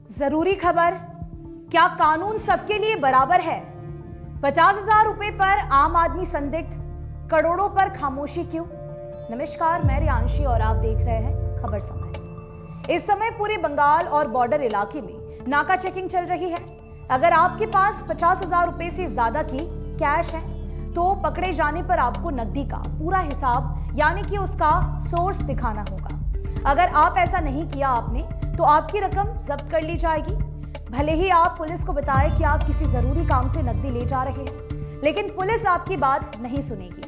जरूरी खबर, क्या कानून सबके लिए बराबर है? 50,000 रुपए पर आम आदमी संदिग्ध, करोड़ों पर खामोशी क्यों? नमस्कार, मैं रियांशी और आप देख रहे हैं खबर समय। इस समय पूरे बंगाल और बॉर्डर इलाके में नाका चेकिंग चल रही है। अगर आपके पास 50,000 रुपए से ज्यादा की कैश है तो पकड़े जाने पर आपको नकदी का पूरा हिसाब यानी कि उसका सोर्स दिखाना होगा। अगर आप ऐसा नहीं किया आपने तो आपकी रकम जब्त कर ली जाएगी। भले ही आप पुलिस को बताएं कि आप किसी जरूरी काम से नकदी ले जा रहे हैं, लेकिन पुलिस आपकी बात नहीं सुनेगी।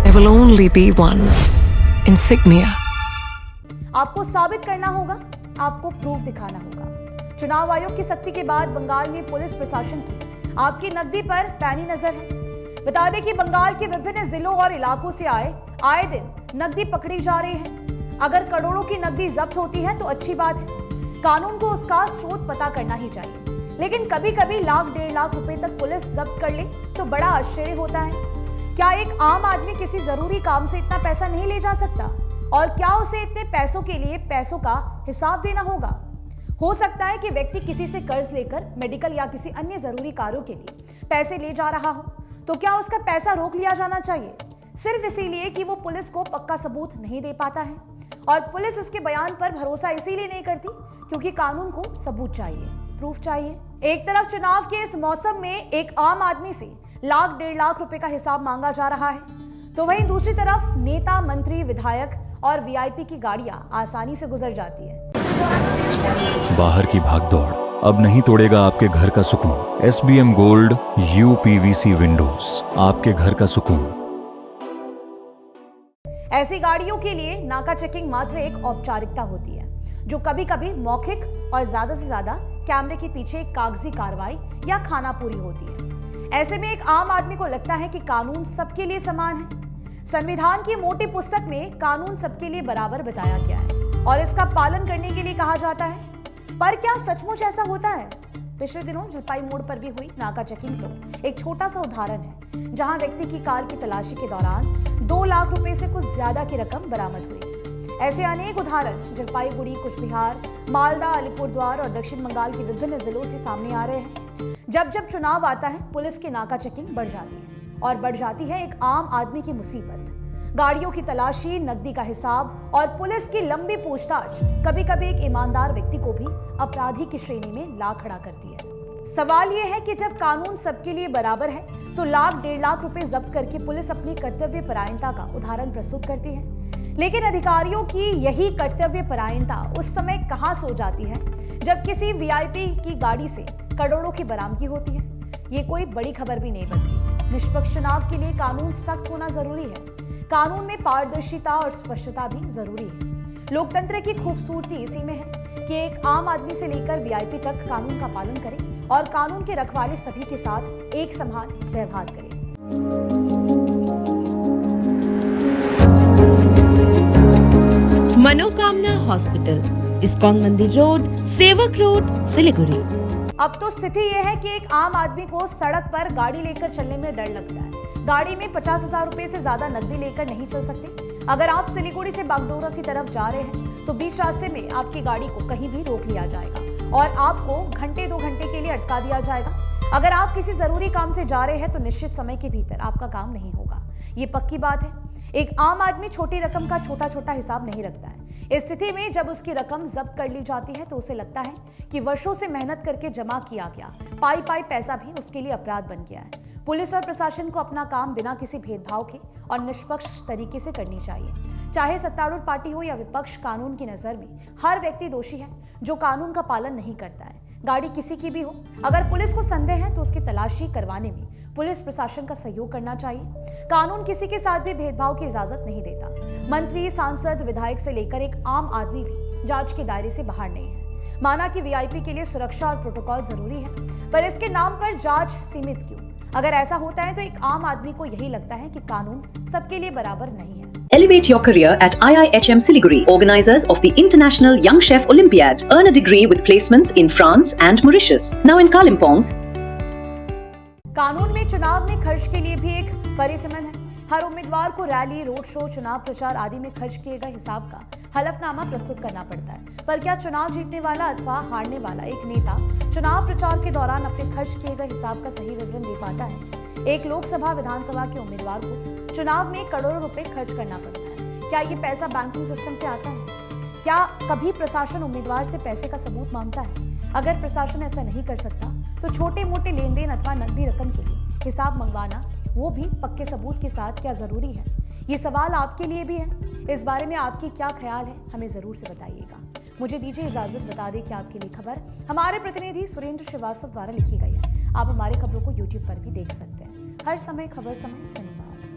There will only be one insignia. आपको साबित करना होगा, आपको प्रूफ दिखाना होगा। चुनाव आयोग की सख्ती के बाद बंगाल में पुलिस प्रशासन की आपकी नकदी पर पैनी नजर है। बता दें कि बंगाल के विभिन्न जिलों और इलाकों से आए दिन नकदी पकड़ी जा रही है। अगर करोड़ों की नकदी जब्त होती है तो अच्छी बात है, कानून को उसका स्रोत पता करना ही चाहिए। लेकिन कभी कभी लाख 1.5 लाख रुपए तक पुलिस जब्त कर ले तो बड़ा आश्चर्य होता है। क्या एक आम आदमी किसी जरूरी काम से इतना पैसा नहीं ले जा सकता? और क्या उसे इतने पैसों के लिए पैसों का हिसाब देना होगा? हो सकता है कि व्यक्ति किसी से कर्ज लेकर मेडिकल या किसी अन्य जरूरी कार्यों के लिए पैसे ले जा रहा हो, तो क्या उसका पैसा रोक लिया जाना चाहिए सिर्फ इसीलिए कि वो पुलिस को पक्का सबूत नहीं दे पाता है? और पुलिस उसके बयान पर भरोसा इसीलिए नहीं करती क्योंकि कानून को सबूत चाहिए, प्रूफ चाहिए। एक तरफ चुनाव के इस मौसम में एक आम आदमी से लाख 1.5 लाख रुपए का हिसाब मांगा जा रहा है, तो वहीं दूसरी तरफ नेता, मंत्री, विधायक और वीआईपी की गाड़ियां आसानी से गुजर जाती है। बाहर की भागदौड़ अब नहीं तोड़ेगा आपके घर का सुकून। SBM गोल्ड UPVC विंडोज, आपके घर का सुकून। ऐसी गाड़ियों के लिए नाका चेकिंग मात्र एक औपचारिकता होती है, जो कभी कभी मौखिक और ज्यादा से ज्यादा कैमरे के पीछे एक कागजी कार्रवाई या खानापूरी होती है। ऐसे में एक आम आदमी को लगता है कि कानून सबके लिए समान है। संविधान की मोटी पुस्तक में कानून सबके लिए बराबर बताया गया है और इसका पालन करने के लिए कहा जाता है। पर क्या सचमुच ऐसा होता है? पिछले दिनों जलपाई मोड़ पर भी हुई नाका चेकिंग तो एक छोटा सा उदाहरण है, जहां व्यक्ति की कार की तलाशी के दौरान 2 लाख रुपए से कुछ ज्यादा की रकम बरामद हुई। ऐसे अनेक उदाहरण जलपाईगुड़ी, कुछ बिहार, मालदा, अलीपुरद्वार और दक्षिण बंगाल के विभिन्न जिलों से सामने आ रहे हैं। जब जब चुनाव आता है, पुलिस की नाका चेकिंग बढ़ जाती है और बढ़ जाती है एक आम आदमी की मुसीबत। गाड़ियों की तलाशी, नकदी का हिसाब और पुलिस की लंबी पूछताछ कभी कभी एक ईमानदार व्यक्ति को भी अपराधी की श्रेणी में ला खड़ा करती है। सवाल यह है कि जब कानून सबके लिए बराबर है तो लाख 1.5 लाख रुपए जब्त करके पुलिस अपनी कर्तव्य परायणता का उदाहरण प्रस्तुत करती है। लेकिन अधिकारियों की यही कर्तव्य परायणता उस समय कहां सो जाती है जब किसी वीआईपी की गाड़ी से करोड़ों की बरामदगी होती है। ये कोई बड़ी खबर भी नहीं बनती। निष्पक्ष चुनाव के लिए कानून सख्त होना जरूरी है। कानून में पारदर्शिता और स्पष्टता भी जरूरी है। लोकतंत्र की खूबसूरती इसी में है कि एक आम आदमी से लेकर वीआईपी तक कानून का पालन करे और कानून के रखवाले सभी के साथ एक समान व्यवहार करे। मनोकामना हॉस्पिटल, इस्कॉन मंदिर रोड, सेवक रोड, सिलीगुड़ी। अब तो स्थिति यह है कि एक आम आदमी को सड़क पर गाड़ी लेकर चलने में डर लगता है। गाड़ी में 50,000 रुपए से ज्यादा नकदी लेकर नहीं चल सकते। अगर आप सिलीगुड़ी से बागडोगरा की तरफ जा रहे हैं तो बीच रास्ते में आपकी गाड़ी को कहीं भी रोक लिया जाएगा और आपको घंटे 2 घंटे के लिए अटका दिया जाएगा। अगर आप किसी जरूरी काम से जा रहे हैं तो निश्चित समय के भीतर आपका काम नहीं होगा। ये पक्की बात है। एक आम आदमी छोटी रकम का छोटा छोटा हिसाब नहीं रखता है। इस स्थिति में जब उसकी रकम जब्त कर ली जाती है तो उसे लगता है कि वर्षों से मेहनत करके जमा किया गया पाई पैसा भी उसके लिए अपराध बन गया है। पुलिस और प्रशासन को अपना काम बिना किसी भेदभाव के और निष्पक्ष तरीके से करनी चाहिए। चाहे सत्तारूढ़ पार्टी हो या विपक्ष, कानून की नजर में हर व्यक्ति दोषी है जो कानून का पालन नहीं करता है। गाड़ी किसी की भी हो, अगर पुलिस को संदेह है तो उसकी तलाशी करवाने में पुलिस प्रशासन का सहयोग करना चाहिए। कानून किसी के साथ भी भेदभाव की इजाजत नहीं देता। मंत्री, सांसद, विधायक से लेकर एक आम आदमी भी जांच के दायरे से बाहर नहीं है। माना कि वीआईपी के लिए सुरक्षा और प्रोटोकॉल जरूरी है, पर इसके नाम पर जांच सीमित क्यों? अगर ऐसा होता है तो एक आम आदमी को यही लगता है कि कानून सबके लिए बराबर नहीं है। Elevate your career at IIHM Siliguri, organizers of the International Young Chef Olympiad. Earn a degree with placements in France and Mauritius. Now in Kalimpong. कानून में चुनाव में खर्च के लिए भी एक परिसीमन है। हर उम्मीदवार को रैली, रोड शो, चुनाव प्रचार आदि में खर्च किए गए हिसाब का हलफनामा प्रस्तुत करना पड़ता है। पर क्या चुनाव जीतने वाला अथवा हारने वाला एक नेता चुनाव प्रचार के दौरान अपने खर्च किए गए हिसाब का सही विवरण दे पाता है? एक लोकसभा, विधानसभा के उम्मीदवार को चुनाव में करोड़ों रुपए खर्च करना पड़ता है। क्या ये पैसा बैंकिंग सिस्टम से आता है? क्या कभी प्रशासन उम्मीदवार से पैसे का सबूत मांगता है? अगर प्रशासन ऐसा नहीं कर सकता तो छोटे मोटे लेन देन अथवा नकदी रकम के लिए हिसाब मंगवाना, वो भी पक्के सबूत के साथ, क्या जरूरी है? ये सवाल आपके लिए भी है। इस बारे में आपकी क्या ख्याल है, हमें जरूर से बताइएगा। मुझे दीजिए इजाजत, बता दें कि आपके लिए खबर हमारे प्रतिनिधि सुरेंद्र श्रीवास्तव द्वारा लिखी गई है। आप हमारे खबरों को YouTube पर भी देख सकते हैं। हर समय खबर समय।